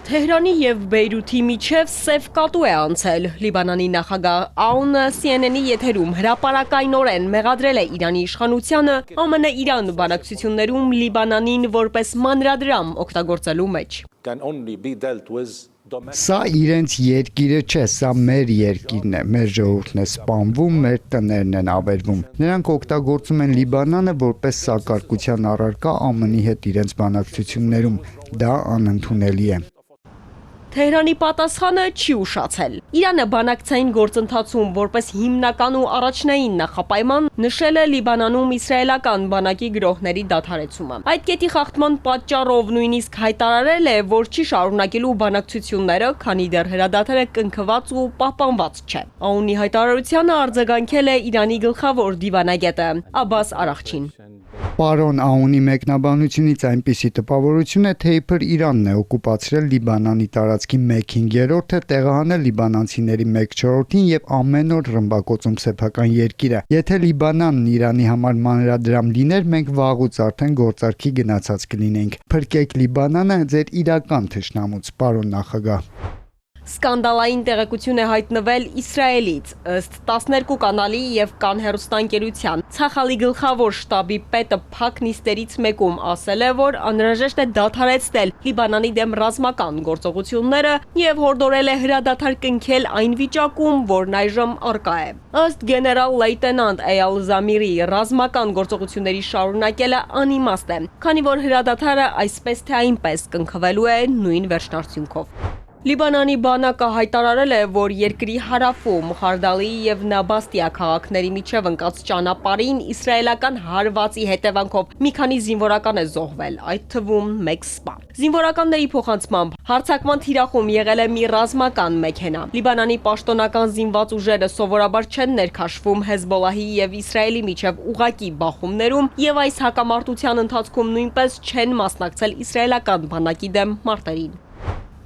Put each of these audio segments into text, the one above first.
Թեհրանի և Բեյրութի միջև սև կատու է անցել։ Լիբանանի նախագահ Աունը CNN-ի եթերում հրապարակայնորեն մեղադրել է Իրանի իշխանությանը ԱՄՆ-Իրան բանակցություններում Լիբանանին որպես մանրադրամ օգտագործելու մեջ։ Սա իրենց երկիրը չէ, սա մեր երկիրն է, մեր ժողովուրդն է սպանվում, մեր տներն են ավերվում։ Նրանք օգտագործում են Լիբանանը որպես սակարկության առարկա ԱՄՆ-ի հետ իրենց բանակցություններում։ Դա անընդունելի է։ Թեհրանի պատասխանը չի ուշացել։ Իրանը բանակցային գործընթացում որպես հիմնական ու առաջնային նախապայման նշել է Լիբանանում իսրայելական բանակի գրոհների դադարեցումը։ Այդ կետի խախտման պատճառով նույնիսկ հայտարարել է, որ չի շարունակելու բանակցությունները, քանի դեռ հրադադարը կնքված ու պահպանված չէ։ Աունի հայտարարությանը արձագանքել է Իրանի գլխավոր դիվանագետը Աբբաս Արաղչին։ Պարոն Աունի մեկնաբանությունից այնպիսի տպավորություն է, թե իբր Իրանն է օկուպացրել Լիբանանի տարածքի 1/5-ը, տեղահանել լիբանանցիների 1/4-ին եւ ամեն օր ռմբակոծում սեփական երկիրը։ Եթե Լիբանանն Իրանի համար մանրադրամ լիներ, մենք վաղուց արդեն գործարքի գնացած կլինեինք։ Փրկեք Լիբանանը ձեր իրական թշնամուց, պարոն նախագահ։ Սկանդալային տեղեկություն է հայտնվել Իսրայելից, ըստ 12 կանալի եւ Կան հեռուստաընկերության Ցախալի գլխավոր շտաբի պետը փակ նիստերից մեկում ասել է, որ անհրաժեշտ է դադարեցնել Լիբանանի դեմ ռազմական գործողությունները եւ հորդորել է հրադադար կնքել այն վիճակում, որն այժմ առկա է։ Ըստ գեներալ լեյտենանտ Էյալ Զամիրի, ռազմական գործողությունների շարունակելը անիմաստ է, քանի որ հրադադարը այսպես թե այնպես կնքվելու է նույն վերջնարդյունքով։ Լիբանանի բանակը հայտարարել է, որ երկրի հարավում Խարդալի եւ Նաբաստիա քաղաքների միջև ընկած ճանապարհին իսրայելական հարվածի հետևանքով մի քանի զինվորական է զոհվել, այդ թվում 1 սպա։ Զինվորականների փոխանցմամբ հարձակման թիրախում եղել է մի ռազմական մեքենա։ Լիբանանի պաշտոնական զինված ուժերը սովորաբար չեն ներքաշվում Հեզբոլահի եւ Իսրայելի միջև ուղակի բախումներում եւ այս հակամարտության ընթացքում նույնպես չեն մասնակցել իսրայելական բանակի դեմ մարտերին։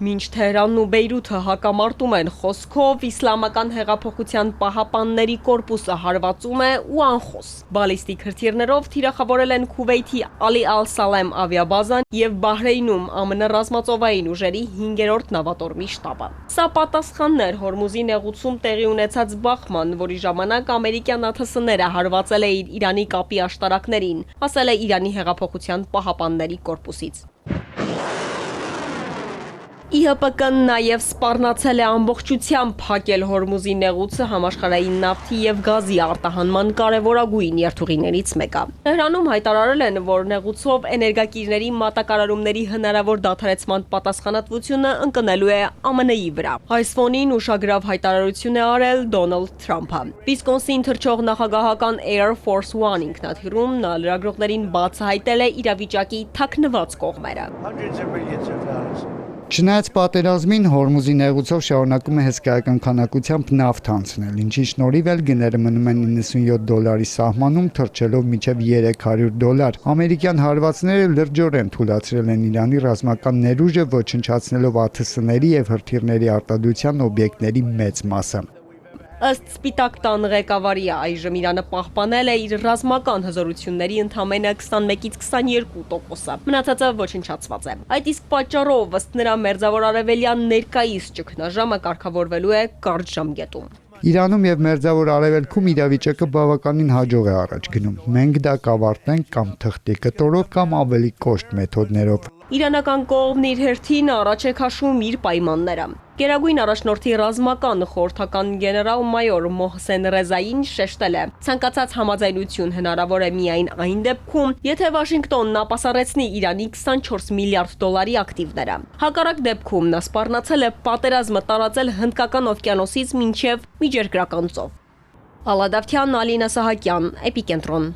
Մինչ Թեհրանն ու Բեյրութը հակամարտում են խոսքով, Իսլամական հեղափոխության պահապանների կորպուսը հարվածում է ու անխոս։ Բալիստիկ հրթիռներով թիրախավորել են Քուվեյթի Ալի Ալ-Սալեմ ավիաբազան եւ Բահրեյնում ԱՄՆ ռազմածովային ուժերի 5-րդ նավատորմի շտաբը։ Սա պատասխանն էր Հորմուզի նեղուցում տեղի ունեցած բախման, որի ժամանակ ամերիկյան ԱԹՍ-ները հարվածել էին Իրանի կապի աշտարակներին, ասել է Իրանի հեղափոխության պահապանների կորպուսից։ ԻՀՊԿ-ն նաև սպառնացել է ամբողջությամբ փակել Հորմուզի նեղուցը համաշխարհային նավթի եւ գազի արտահանման կարևորագույն երթուղիներից մեկը։ Թեհրանում հայտարարել են, որ նեղուցով էներգակիրների մատակարարումների հնարավոր դադարեցման պատասխանատվությունը ընկնելու է ԱՄՆ-ի վրա։ Այս ֆոնին ուշագրավ հայտարարություն է արել Դոնալդ Թրամփը։ Վիսկոնսին թռչող նախագահական Air Force One ինքնաթիռում նա լրագրողներին բացահայտել է իրավիճակի թաքնված կողմերը։ Չնայած պատերազմին Հորմուզի նեղուցով շարունակում է հսկայական քանակությամբ նավթ անցնել, ինչի շնորհիվ էլ գները մնում են $97 սահմանում, թռչելով մինչև $300։ Ամերիկյան հարվածները լրջորեն թուլացրել են Իրանի ռազմական ներուժը, ոչնչացնելով ԱԹՍ-ների եւ հրթիռների արտադրության օբյեկտների մեծ մասը։ Ըստ Սպիտակ տան ղեկավարի այժմ Իրանը պահպանել է իր ռազմական հզորությունների ընդամենը 21-ից 22%, մնացածը ոչնչացված է։ Այդ իսկ պատճառով ըստ նրա Մերձավոր Արևելյան ներկայիս ճգնաժամը կարգավորվելու է կարճ ժամկետում։ Իրանում եւ Մերձավոր Արևելքում իրավիճակը բավականին հաջող է առաջ գնում։ Մենք դա կավարտենք կամ թղթի կտորով կամ ավելի կոշտ մեթոդներով։ Իրանական կողմն իր հերթին առաջ է քաշում իր պայմանները։ Գերագույն առաջնորդի ռազմական խորհրդական գեներալ-մայոր Մոհսեն Ռեզային շեշտել է. ցանկացած համաձայնություն հնարավոր է միայն այն դեպքում, եթե Վաշինգտոնն ապասառեցնի Իրանի $24 միլիարդ ակտիվները։ Հակառակ դեպքում նա սպառնացել է պատերազմը տարածել Հնդկական օվկիանոսից մինչև Միջերկրական ծով։ Ալադավթյան, Ալինա Սահակյան, Էպիկենտրոն։